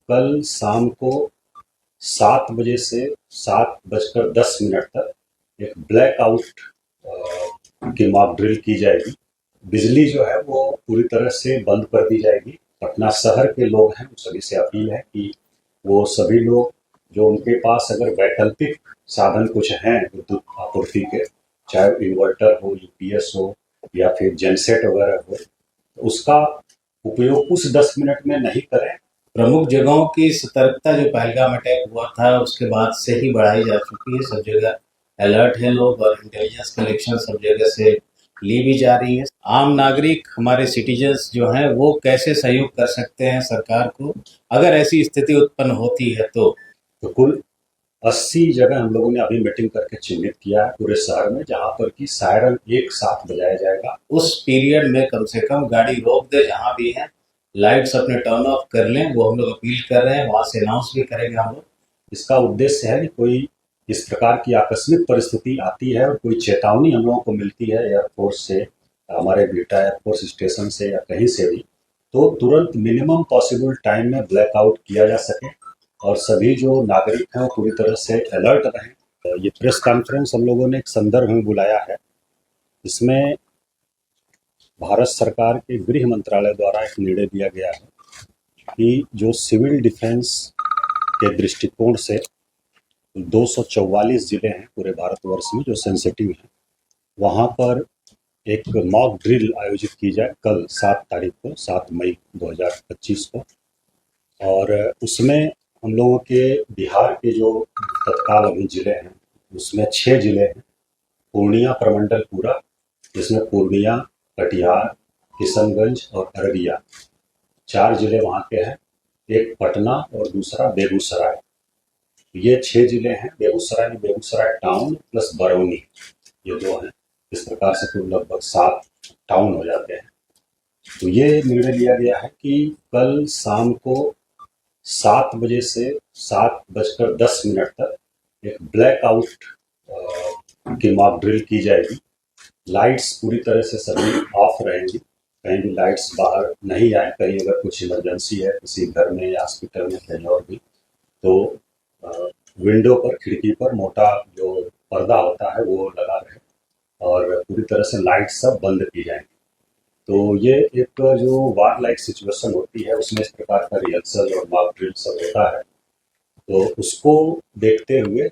कल शाम को 7 बजे से 7:10 तक एक ब्लैकआउट की मॉक ड्रिल की जाएगी। बिजली जो है वो पूरी तरह से बंद कर दी जाएगी। पटना शहर के लोग हैं, सभी से अपील है कि वो सभी लोग जो उनके पास अगर वैकल्पिक साधन कुछ हैं विद्युत आपूर्ति के, चाहे इन्वर्टर हो, यूपीएस हो या फिर जेनसेट वगैरह हो, तो उसका उपयोग उस 10 मिनट में नहीं करें। प्रमुख जगहों की सतर्कता जो पहलगाम अटैक हुआ था उसके बाद से ही बढ़ाई जा चुकी है। सब जगह अलर्ट है लोग और इंटेलिजेंस कलेक्शन सब जगह से ली भी जा रही है। आम नागरिक हमारे सिटीजन्स जो हैं वो कैसे सहयोग कर सकते हैं सरकार को अगर ऐसी स्थिति उत्पन्न होती है तो कुल 80 जगह हम लोगों ने अभी मीटिंग करके चिन्हित किया है पूरे शहर में, जहाँ पर कि सायरन एक साथ बजाया जाएगा। उस पीरियड में कम से कम गाड़ी रोक दे, जहाँ भी है लाइट्स अपने टर्न ऑफ कर लें, वो हम लोग अपील कर रहे हैं। वहाँ से अनाउंस भी करेंगे हम लोग। इसका उद्देश्य है कि कोई इस प्रकार की आकस्मिक परिस्थिति आती है और कोई चेतावनी हम लोगों को मिलती है एयरफोर्स से, हमारे बिहटा एयरफोर्स स्टेशन से या कहीं से भी, तो तुरंत मिनिमम पॉसिबल टाइम में ब्लैकआउट किया जा सके और सभी जो नागरिक हैं वो पूरी तरह से अलर्ट रहें। ये प्रेस कॉन्फ्रेंस हम लोगों ने एक संदर्भ में बुलाया है। इसमें भारत सरकार के गृह मंत्रालय द्वारा एक निर्णय दिया गया है कि जो सिविल डिफेंस के दृष्टिकोण से 244 जिले हैं पूरे भारतवर्ष में जो सेंसिटिव हैं, वहाँ पर एक मॉक ड्रिल आयोजित की जाए कल 7 तारीख को, 7 मई 2025 को। और उसमें हम लोगों के बिहार के जो तत्काल अभी जिले हैं उसमें 6 जिले हैं। पूर्णिया प्रमंडल पूरा, जिसमें पूर्णिया, कटिहार, किशनगंज और अररिया 4 जिले वहाँ के हैं। एक पटना और दूसरा बेगूसराय। ये 6 जिले हैं। बेगूसराय टाउन प्लस बरौनी, ये 2 हैं। इस प्रकार से कुल लगभग 7 टाउन हो जाते हैं। तो ये निर्णय लिया गया है कि कल शाम को 7 बजे से 7:10 तक एक ब्लैकआउट की मॉक ड्रिल की जाएगी। लाइट्स पूरी तरह से सभी ऑफ रहेंगी, कहीं भी लाइट्स बाहर नहीं आए। कहीं अगर कुछ इमरजेंसी है किसी घर में या हॉस्पिटल में कहीं और भी, तो विंडो पर, खिड़की पर मोटा जो पर्दा होता है वो लगा रहे और पूरी तरह से लाइट सब बंद की जाएंगी। तो ये एक जो वार लाइक सिचुएशन होती है उसमें इस प्रकार का रिहर्सल और मॉक ड्रिल सब होता है, तो उसको देखते हुए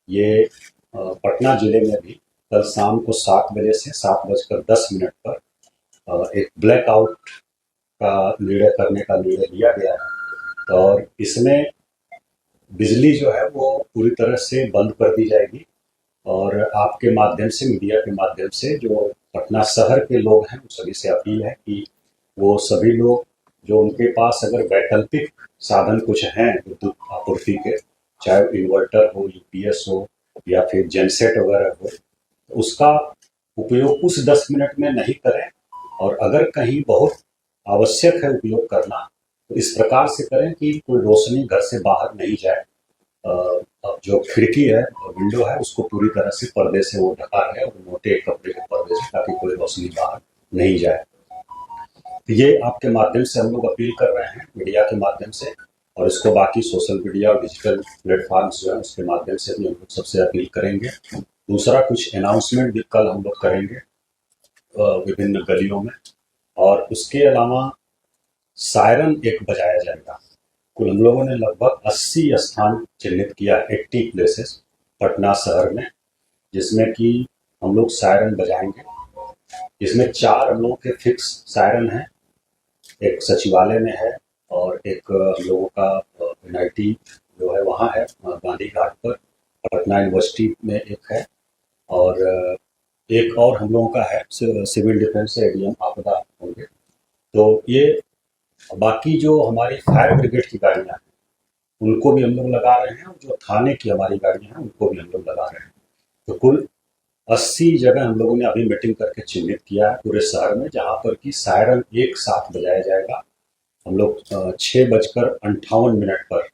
ये पटना जिले में भी कल शाम को 7 बजे से 7:10 पर एक ब्लैकआउट का निर्णय करने का निर्णय लिया गया है। और इसमें बिजली जो है वो पूरी तरह से बंद कर दी जाएगी और आपके माध्यम से, मीडिया के माध्यम से जो पटना शहर के लोग हैं, सभी से अपील है कि वो सभी लोग जो उनके पास अगर वैकल्पिक साधन कुछ हैं विद्युत आपूर्ति के, चाहे इन्वर्टर हो, यूपीएस हो या फिर जेनसेट वगैरह हो, तो उसका उपयोग उस 10 मिनट में नहीं करें। और अगर कहीं बहुत आवश्यक है उपयोग करना तो इस प्रकार से करें कि कोई रोशनी घर से बाहर नहीं जाए। अब जो खिड़की है, विंडो है, उसको पूरी तरह से पर्दे से वो ढका है और मोटे कपड़े के पर्दे से, ताकि कोई रोशनी बाहर नहीं जाए। तो ये आपके माध्यम से हम लोग अपील कर रहे हैं, मीडिया के माध्यम से, और इसको बाकी सोशल मीडिया और डिजिटल प्लेटफॉर्म्स जो है उसके माध्यम से भी हम लोग सबसे अपील करेंगे। दूसरा, कुछ अनाउंसमेंट भी कल हम लोग करेंगे विभिन्न गलियों में, और उसके अलावा सायरन एक बजाया जाएगा। कुल हम लोगों ने लगभग 80 स्थान चिन्हित किया, 80 प्लेसेस पटना शहर में, जिसमें कि हम लोग सायरन बजाएंगे। इसमें 4 हम लोगों के फिक्स सायरन हैं, एक सचिवालय में है और एक हम लोगों का एनआईटी जो है वहाँ है गांधी घाट पर, पटना यूनिवर्सिटी में एक है, और एक और हम लोगों का है सिविल डिफेंस से एडीएम आपदा होंगे। तो ये बाकी जो हमारी फायर ब्रिगेड की गाड़ियाँ हैं उनको भी हम लोग लगा रहे हैं, और जो थाने की हमारी गाड़ियाँ हैं उनको भी हम लोग लगा रहे हैं। तो कुल 80 जगह हम लोगों ने अभी मीटिंग करके चिन्हित किया है पूरे शहर में, जहाँ पर कि सायरन एक साथ बजाया जाएगा। हम लोग 6:58 पर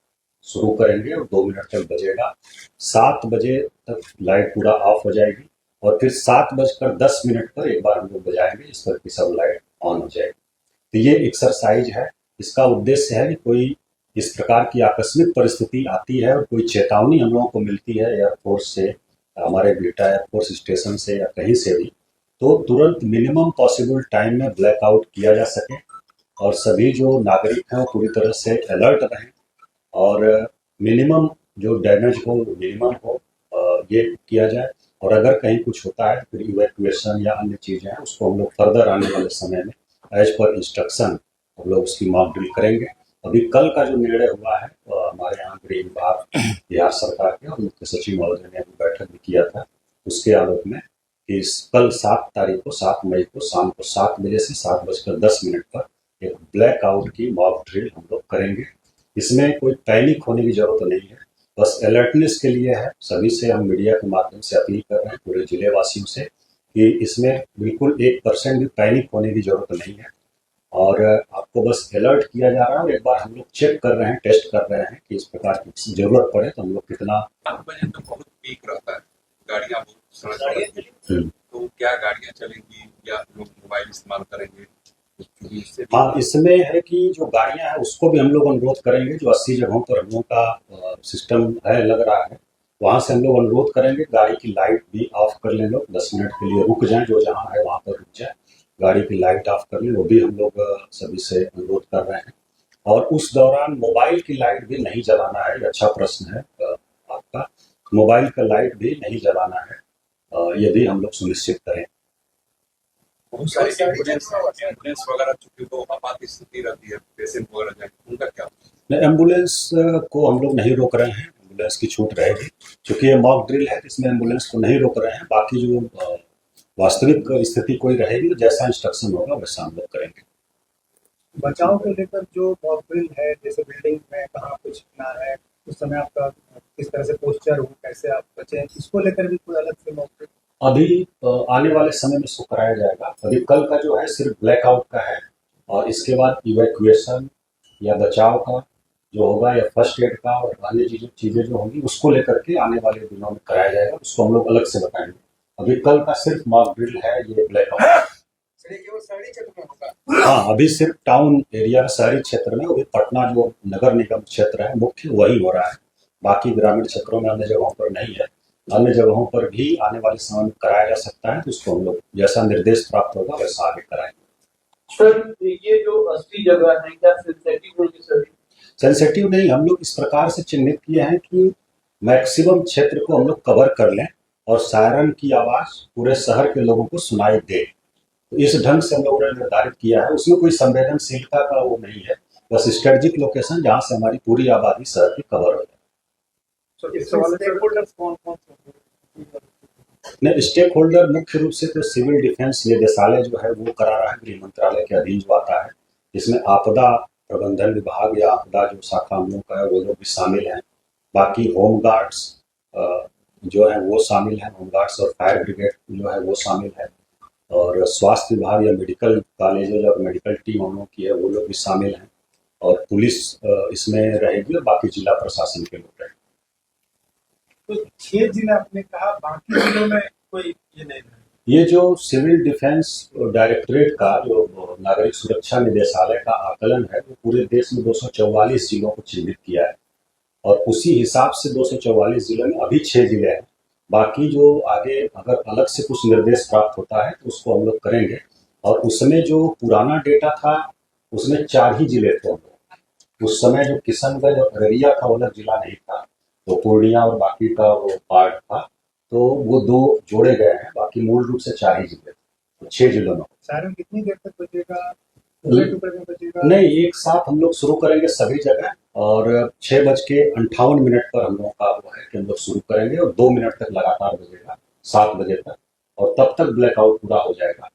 शुरू करेंगे और 2 मिनट तक बजेगा। 7 बजे तक लाइट पूरा ऑफ हो जाएगी और फिर 7:10 पर एक बार हम लोग बजाएंगे, इस पर कि सब लाइट ऑन हो जाएगी। तो ये एक्सरसाइज है। इसका उद्देश्य है कि कोई इस प्रकार की आकस्मिक परिस्थिति आती है और कोई चेतावनी हम लोगों को मिलती है एयरफोर्स से, हमारे बिहटा एयरफोर्स स्टेशन से या कहीं से भी, तो तुरंत मिनिमम पॉसिबल टाइम में ब्लैकआउट किया जा सके और सभी जो नागरिक हैं वो पूरी तरह से अलर्ट रहें और मिनिमम जो डैमेज हो मिनिमम हो, ये किया जाए। और अगर कहीं कुछ होता है फिर इवैक्यूएशन या अन्य चीज़ें हैं उसको हम लोग फर्दर आने वाले समय में एज पर इंस्ट्रक्शन हम लोग उसकी मॉक ड्रिल करेंगे। अभी कल का जो निर्णय हुआ है हमारे यहाँ गृह विभाग बिहार सरकार के और मुख्य सचिव महोदय ने अभी बैठक भी किया था, उसके आलोक में कि कल 7 तारीख को 7 मई को शाम को 7 बजे से 7:10 पर एक ब्लैकआउट की मॉक ड्रिल हम लोग करेंगे। इसमें कोई पैनिक होने की जरूरत नहीं है, बस अलर्टनेस के लिए है। सभी से हम मीडिया के माध्यम से अपील कर रहे हैं पूरे जिले वासियों से कि इसमें बिल्कुल 1% भी पैनिक होने की जरूरत नहीं है और आपको बस अलर्ट किया जा रहा है और एक बार हम लोग चेक कर रहे हैं, टेस्ट कर रहे हैं कि इस प्रकार की जरूरत पड़े तो हम लोग कितना। 7 बजे तो बहुत पीक रहता है, गाड़ियाँ बहुत सड़क तो क्या गाड़ियाँ चलेंगी या लोग मोबाइल इस्तेमाल करेंगे? हाँ, इसमें है कि जो गाड़ियां हैं उसको भी हम लोग अनुरोध करेंगे, जो 80 जगहों पर हम लोग का सिस्टम है लग रहा है, वहां से हम लोग अनुरोध करेंगे गाड़ी की लाइट भी ऑफ कर लें, लोग 10 मिनट के लिए रुक जाएं, जो जहां है वहां पर रुक जाए, गाड़ी की लाइट ऑफ कर लें, वो भी हम लोग सभी से अनुरोध कर रहे हैं। और उस दौरान मोबाइल की लाइट भी नहीं जलाना है, ये अच्छा प्रश्न है आपका, मोबाइल का लाइट भी नहीं जलाना है, ये भी हम लोग सुनिश्चित करें। बहुत सारी एम्बुलेंस वगैरह चूंकि तो आपात स्थिति रहती है, पेशेंट वगैरह जाए, उनका क्या? एम्बुलेंस को हम लोग नहीं रोक रहे हैं, एम्बुलेंस की छूट रहेगी, क्योंकि ये मॉक ड्रिल है इसमें एम्बुलेंस को नहीं रोक रहे हैं। बाकी जो वास्तविक स्थिति कोई रहेगी तो जैसा इंस्ट्रक्शन होगा वैसा हम लोग करेंगे। बचाव को लेकर जो मॉक ड्रिल है, जैसे बिल्डिंग में कहाँ कुछ ना है, उस समय आपका किस तरह से पोस्चर हो, कैसे आप बचें, इसको लेकर भी कोई अलग से मॉक ड्रिल अभी आने वाले समय में इसको कराया जाएगा। अभी कल का जो है सिर्फ ब्लैकआउट का है और इसके बाद इवैक्यूएशन या बचाव का जो होगा या फर्स्ट एड का और अन्य चीजें जो होंगी उसको लेकर के आने वाले दिनों में कराया जाएगा, उसको हम लोग अलग से बताएंगे। अभी कल का सिर्फ मॉक ड्रिल है, ये ब्लैकआउट। हाँ, अभी सिर्फ टाउन एरिया शहरी क्षेत्र में, अभी पटना जो नगर निगम क्षेत्र है मुख्य वही हो रहा है, बाकी ग्रामीण क्षेत्रों में अन्य जगहों पर नहीं है। अन्य जगहों पर भी आने वाले समय में कराया जा सकता है, तो उसको हम लोग जैसा निर्देश प्राप्त होगा वैसा आगे कराएंगे। सर, ये जो 80 जगह है क्या सेंसिटिव होगी सर? सेंसिटिव नहीं, हम लोग इस प्रकार से चिन्हित किए हैं कि मैक्सिमम क्षेत्र को हम लोग कवर कर लें और सायरन की आवाज पूरे शहर के लोगों को सुनाई दे, तो इस ढंग से हम लोगों ने निर्धारित किया है। उसमें कोई संवेदनशीलता का वो नहीं है, बस स्ट्रेटेजिक लोकेशन जहाँ से हमारी पूरी आबादी शहर की कवर हो जाए। स्टेक होल्डर मुख्य रूप से तो सिविल डिफेंस निदेशालय जो है वो करा रहा है, गृह मंत्रालय के अधीन जो आता है, जिसमें आपदा प्रबंधन विभाग या आपदा जो शाखा हम लोग का है वो लोग भी शामिल हैं। बाकी होम गार्ड्स जो है वो शामिल हैं, होम गार्ड्स और फायर ब्रिगेड जो है वो शामिल है, और स्वास्थ्य विभाग या मेडिकल कॉलेज और मेडिकल टीम हम लोग की है वो लोग भी शामिल हैं, और पुलिस इसमें रहेगी और बाकी जिला प्रशासन के लोग रहेंगे। तो 6 जिले आपने कहा, बाकी जिलों में कोई ये नहीं है? ये जो सिविल डिफेंस डायरेक्टरेट का जो नागरिक सुरक्षा निदेशालय का आकलन है वो पूरे देश में 244 जिलों को चिन्हित किया है और उसी हिसाब से 244 जिलों में अभी 6 जिले हैं। बाकी जो आगे अगर अलग से कुछ निर्देश प्राप्त होता है तो उसको हम लोग करेंगे, और उसमें जो पुराना डेटा था उसमें 4 ही जिले थे हम लोग। उस समय जो किशनगंज और अररिया का अलग जिला नहीं था, तो पूर्णिया और बाकी का वो पार्ट था, तो वो 2 जोड़े गए हैं, बाकी मूल रूप से 4 ही जिले, तो 6 जिलों में। सायरन कितनी देर तक बजेगा? नहीं, एक साथ हम लोग शुरू करेंगे सभी जगह, और 6:58 पर हम लोगों का वो है कि हम लोग शुरू करेंगे और 2 मिनट तक लगातार बजेगा 7 बजे तक, और तब तक ब्लैकआउट पूरा हो जाएगा।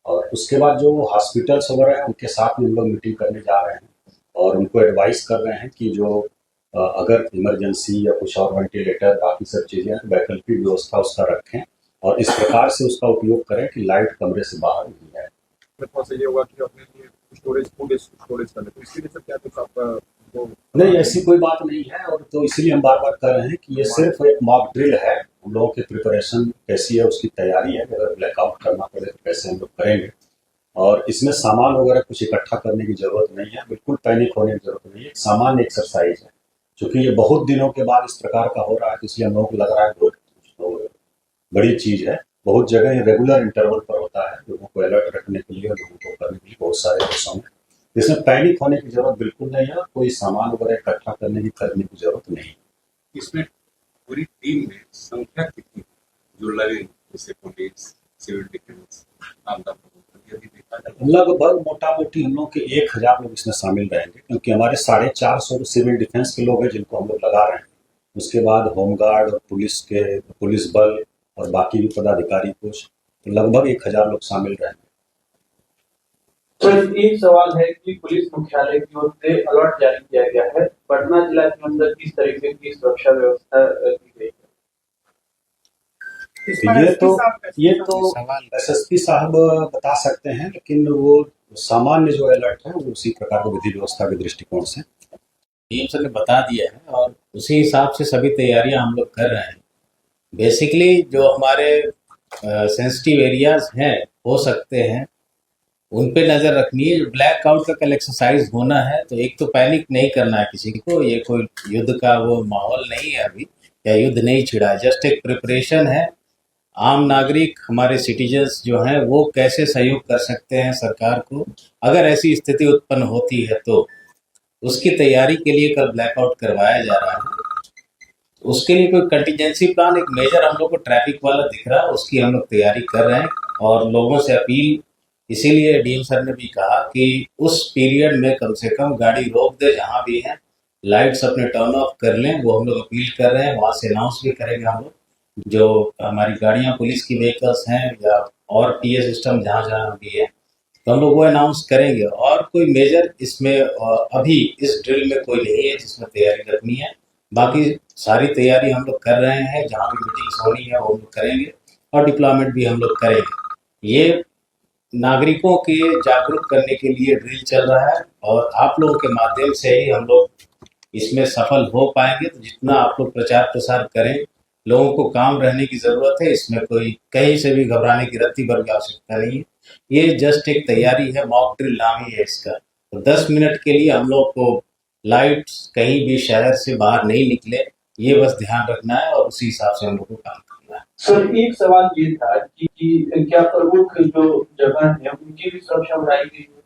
और उसके बाद जो हॉस्पिटल्स वगैरह हैं उनके साथ में हम लोग मीटिंग करने जा रहे हैं और उनको एडवाइस कर रहे हैं कि जो अगर इमरजेंसी या कुछ और वेंटिलेटर बाकी सब चीज़ें वैकल्पिक व्यवस्था उसका रखें और इस प्रकार से उसका उपयोग करें कि लाइट कमरे से बाहर नहीं जाए। ये होगा कि अपने लिए स्टोरेज फूड स्टोरेज कर ले, तो इसके लिए सब क्या कुछ आपका नहीं, ऐसी कोई बात नहीं है, और तो इसीलिए हम बार बार कर रहे हैं कि ये सिर्फ एक मॉक ड्रिल है। हम लोगों की प्रिपरेशन कैसी है, उसकी तैयारी है, अगर ब्लैकआउट करना पड़े तो कैसे हम लोग करेंगे, और इसमें सामान वगैरह कुछ इकट्ठा करने की ज़रूरत नहीं है, बिल्कुल पैनिक होने की ज़रूरत नहीं है, सामान्य एक्सरसाइज है। चूँकि ये बहुत दिनों के बाद इस प्रकार का हो रहा है, तो इसलिए हम लोगों को लग रहा है बहुत बड़ी चीज़ है। बहुत जगह ये रेगुलर इंटरवल पर होता है, लोगों को अलर्ट रखने के लिए, लोगों को करने के लिए बहुत सारे देशों में। इसमें पैनिक होने की ज़रूरत बिल्कुल नहीं है, कोई सामान वगैरह इकट्ठा करने की ज़रूरत नहीं है। इसमें पूरी टीम में संख्या कितनी जो लगे, जैसे पुलिस, सिविल डिफेंस, आपदा प्रबंधन, यदि देखा जाए लगभग मोटा-मोटी हम लोग के 1000 लोग इसमें शामिल रहेंगे, क्योंकि हमारे 450 सिविल डिफेंस के लोग हैं जिनको हम लोग लगा रहे हैं। उसके बाद होमगार्ड और पुलिस बल और बाकी भी पदाधिकारी कुछ, तो लगभग 1000 लोग शामिल रहेंगे। सर एक सवाल है कि पुलिस मुख्यालय की ओर से अलर्ट जारी किया गया है, पटना जिला के अंदर किस तरीके की सुरक्षा व्यवस्था की गई है? इस पर ये SP साहब तो एसएसपी साहब बता सकते हैं, लेकिन वो सामान्य जो अलर्ट है वो उसी प्रकार की विधि व्यवस्था के दृष्टिकोण से। डीएम सर ने बता दिया है और उसी हिसाब से सभी तैयारियां हम लोग कर रहे हैं। बेसिकली जो हमारे सेंसिटिव एरियाज हैं, हो सकते हैं, उन पे नज़र रखनी है। ब्लैक आउट का कल एक्सरसाइज होना है, तो एक तो पैनिक नहीं करना है किसी को, ये कोई युद्ध का वो माहौल नहीं है अभी, या युद्ध नहीं छिड़ा है, जस्ट एक प्रिपरेशन है। आम नागरिक, हमारे सिटीजन्स जो हैं, वो कैसे सहयोग कर सकते हैं सरकार को, अगर ऐसी स्थिति उत्पन्न होती है तो उसकी तैयारी के लिए कल ब्लैकआउट करवाया जा रहा है। उसके लिए कोई कंटीजेंसी प्लान, एक मेजर हम लोग को ट्रैफिक वाला दिख रहा है, उसकी हम लोग तैयारी कर रहे हैं। और लोगों से अपील, इसीलिए डीएम सर ने भी कहा कि उस पीरियड में कम से कम गाड़ी रोक दे, जहाँ भी है लाइट्स अपने टर्न ऑफ कर लें, वो हम लोग अपील कर रहे हैं। वहाँ से अनाउंस भी करेंगे हम लोग, जो हमारी गाड़ियाँ पुलिस की व्हीकल्स हैं या और पीए सिस्टम जहाँ जहाँ भी है, तो हम लोग वो अनाउंस करेंगे। और कोई मेजर इसमें अभी इस ड्रिल में कोई नहीं है जिसमें तैयारी रखनी है। बाकी सारी तैयारी हम लोग कर रहे हैं, जहाँ भी मीटिंग्स होनी है वो हम लोग करेंगे और डिप्लॉयमेंट भी हम लोग करेंगे। ये नागरिकों के जागरूक करने के लिए ड्रिल चल रहा है और आप लोगों के माध्यम से ही हम लोग इसमें सफल हो पाएंगे। तो जितना आप लोग प्रचार प्रसार करें, लोगों को काम रहने की ज़रूरत है, इसमें कोई कहीं से भी घबराने की रत्ती भर की आवश्यकता नहीं है। ये जस्ट एक तैयारी है, मॉक ड्रिल नाम ही है इसका। तो 10 मिनट के लिए हम लोग को लाइट्स कहीं भी शहर से बाहर नहीं निकले, ये बस ध्यान रखना है और उसी हिसाब से हम लोग को काम करना है। सर एक सवाल ये था कि क्या प्रमुख जो जगह है उनकी भी सुरक्षा बढ़ाई गई है?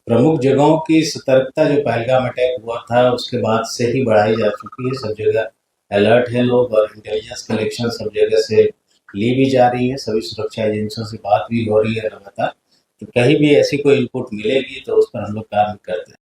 प्रमुख जगहों की सतर्कता जो पहलगाम अटैक हुआ था उसके बाद से ही बढ़ाई जा चुकी है। सब जगह अलर्ट है लोग और इंटेलिजेंस कलेक्शन सब जगह से ली भी जा रही है। सभी सुरक्षा एजेंसियों से बात भी हो रही है लगातार। तो कहीं भी ऐसी कोई इनपुट मिलेगी तो उस पर हम लोग काम करते हैं।